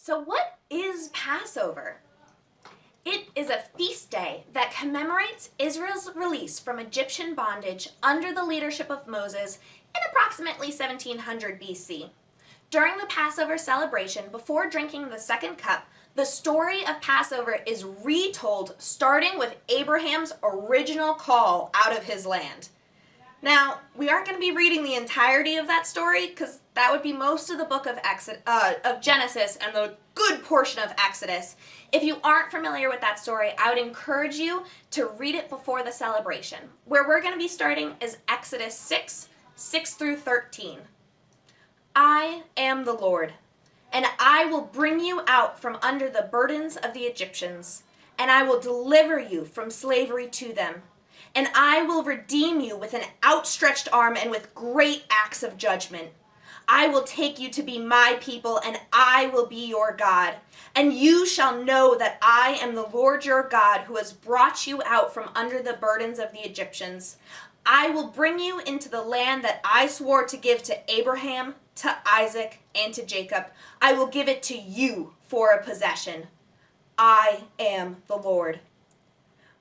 So what is Passover? It is a feast day that commemorates Israel's release from Egyptian bondage under the leadership of Moses in approximately 1700 BC. During the Passover celebration, before drinking the second cup, the story of Passover is retold starting with Abraham's original call out of his land. Now, we aren't going to be reading the entirety of that story because that would be most of the book of Genesis and the good portion of Exodus. If you aren't familiar with that story, I would encourage you to read it before the celebration. Where we're going to be starting is Exodus 6 through 13. I am the Lord, and I will bring you out from under the burdens of the Egyptians, and I will deliver you from slavery to them. And I will redeem you with an outstretched arm and with great acts of judgment. I will take you to be my people, and I will be your God. And you shall know that I am the Lord your God, who has brought you out from under the burdens of the Egyptians. I will bring you into the land that I swore to give to Abraham, to Isaac, and to Jacob. I will give it to you for a possession. I am the Lord.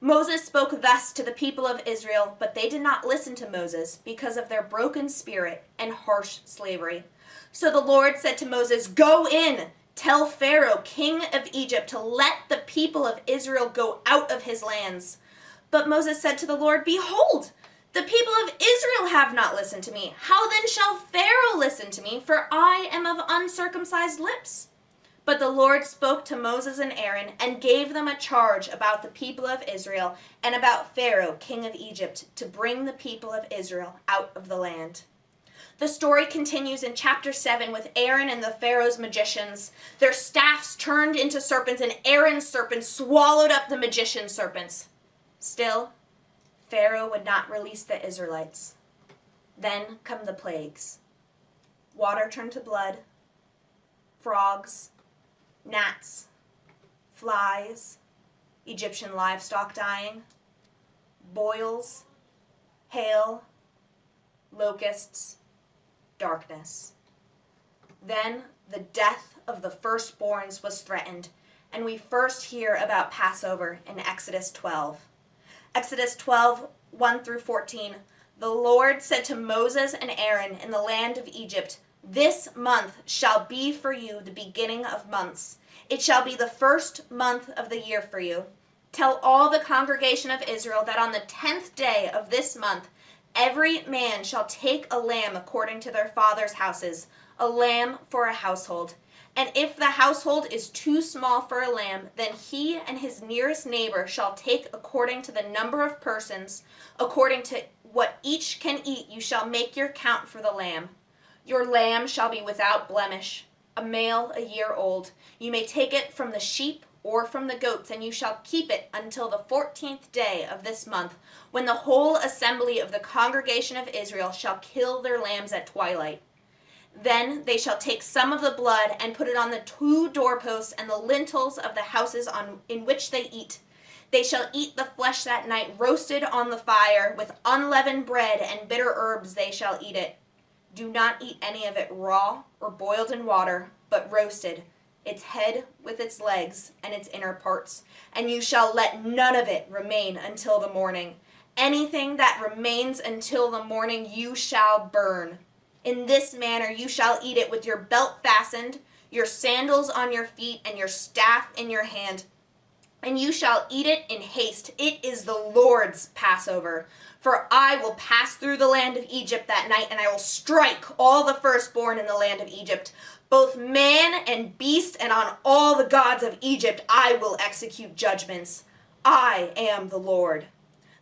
Moses spoke thus to the people of Israel, but they did not listen to Moses because of their broken spirit and harsh slavery. So the Lord said to Moses, "Go in, tell Pharaoh, king of Egypt, to let the people of Israel go out of his lands." But Moses said to the Lord, "Behold, the people of Israel have not listened to me. How then shall Pharaoh listen to me? For I am of uncircumcised lips." But the Lord spoke to Moses and Aaron and gave them a charge about the people of Israel and about Pharaoh, king of Egypt, to bring the people of Israel out of the land. The story continues in chapter 7 with Aaron and the Pharaoh's magicians. Their staffs turned into serpents, and Aaron's serpents swallowed up the magician's serpents. Still, Pharaoh would not release the Israelites. Then come the plagues. Water turned to blood, frogs, gnats, flies, Egyptian livestock dying, boils, hail, locusts, darkness. Then the death of the firstborns was threatened, and we first hear about Passover in Exodus 12. Exodus 12, 1 through 14. The Lord said to Moses and Aaron in the land of Egypt, "This month shall be for you the beginning of months. It shall be the first month of the year for you. Tell all the congregation of Israel that on the 10th day of this month, every man shall take a lamb according to their father's houses, a lamb for a household. And if the household is too small for a lamb, then he and his nearest neighbor shall take according to the number of persons, according to what each can eat, you shall make your count for the lamb. Your lamb shall be without blemish, a male a year old. You may take it from the sheep or from the goats, and you shall keep it until the 14th day of this month, when the whole assembly of the congregation of Israel shall kill their lambs at twilight. Then they shall take some of the blood and put it on the 2 doorposts and the lintels of the houses in which they eat. They shall eat the flesh that night, roasted on the fire, with unleavened bread and bitter herbs they shall eat it. Do not eat any of it raw or boiled in water, but roasted, its head with its legs and its inner parts. And you shall let none of it remain until the morning. Anything that remains until the morning you shall burn. In this manner you shall eat it with your belt fastened, your sandals on your feet, and your staff in your hand. And you shall eat it in haste. It is the Lord's Passover. For I will pass through the land of Egypt that night, and I will strike all the firstborn in the land of Egypt, both man and beast, and on all the gods of Egypt I will execute judgments. I am the Lord.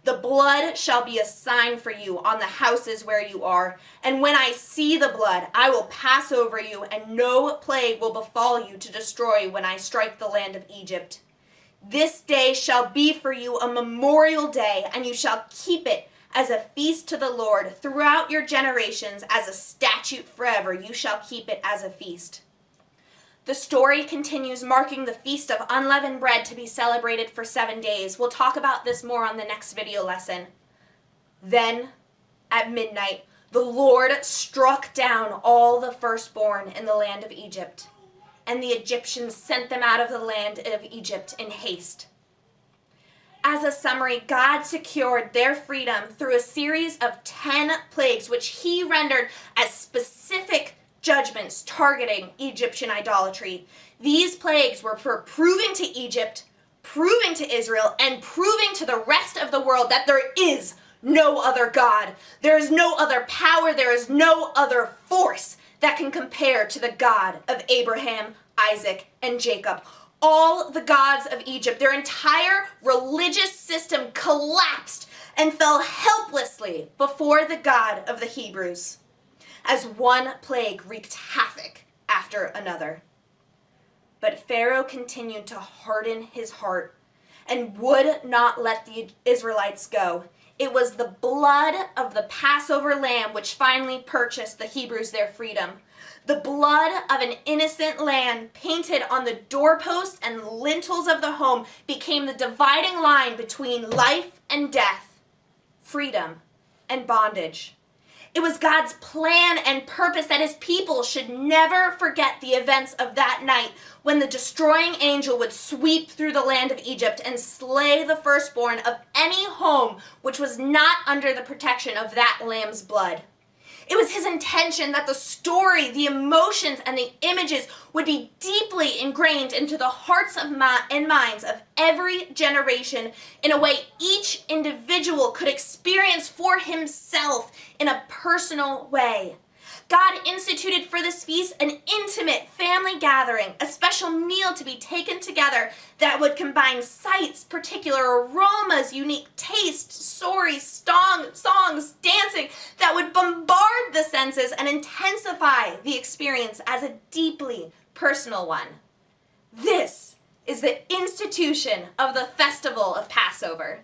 The blood shall be a sign for you on the houses where you are, and when I see the blood, I will pass over you, and no plague will befall you to destroy when I strike the land of Egypt. This day shall be for you a memorial day, and you shall keep it as a feast to the Lord throughout your generations, as a statute forever. You shall keep it as a feast." The story continues, marking the Feast of Unleavened Bread to be celebrated for 7 days. We'll talk about this more on the next video lesson. Then, at midnight, the Lord struck down all the firstborn in the land of Egypt, and the Egyptians sent them out of the land of Egypt in haste. As a summary, God secured their freedom through a series of 10 plagues, which he rendered as specific judgments targeting Egyptian idolatry. These plagues were for proving to Egypt, proving to Israel, and proving to the rest of the world that there is no other God. There is no other power. There is no other force that can compare to the God of Abraham, Isaac, and Jacob. All the gods of Egypt, their entire religious system collapsed and fell helplessly before the God of the Hebrews, as one plague wreaked havoc after another. But Pharaoh continued to harden his heart and would not let the Israelites go. It was the blood of the Passover lamb which finally purchased the Hebrews their freedom. The blood of an innocent lamb painted on the doorposts and lintels of the home became the dividing line between life and death, freedom and bondage. It was God's plan and purpose that his people should never forget the events of that night when the destroying angel would sweep through the land of Egypt and slay the firstborn of any home which was not under the protection of that lamb's blood. It was his intention that the story, the emotions, and the images would be deeply ingrained into the hearts and minds of every generation in a way each individual could experience for himself in a personal way. God instituted for this feast an intimate family gathering, a special meal to be taken together that would combine sights, particular aromas, unique tastes, stories, songs, dancing, that would bombard the senses and intensify the experience as a deeply personal one. This is the institution of the festival of Passover.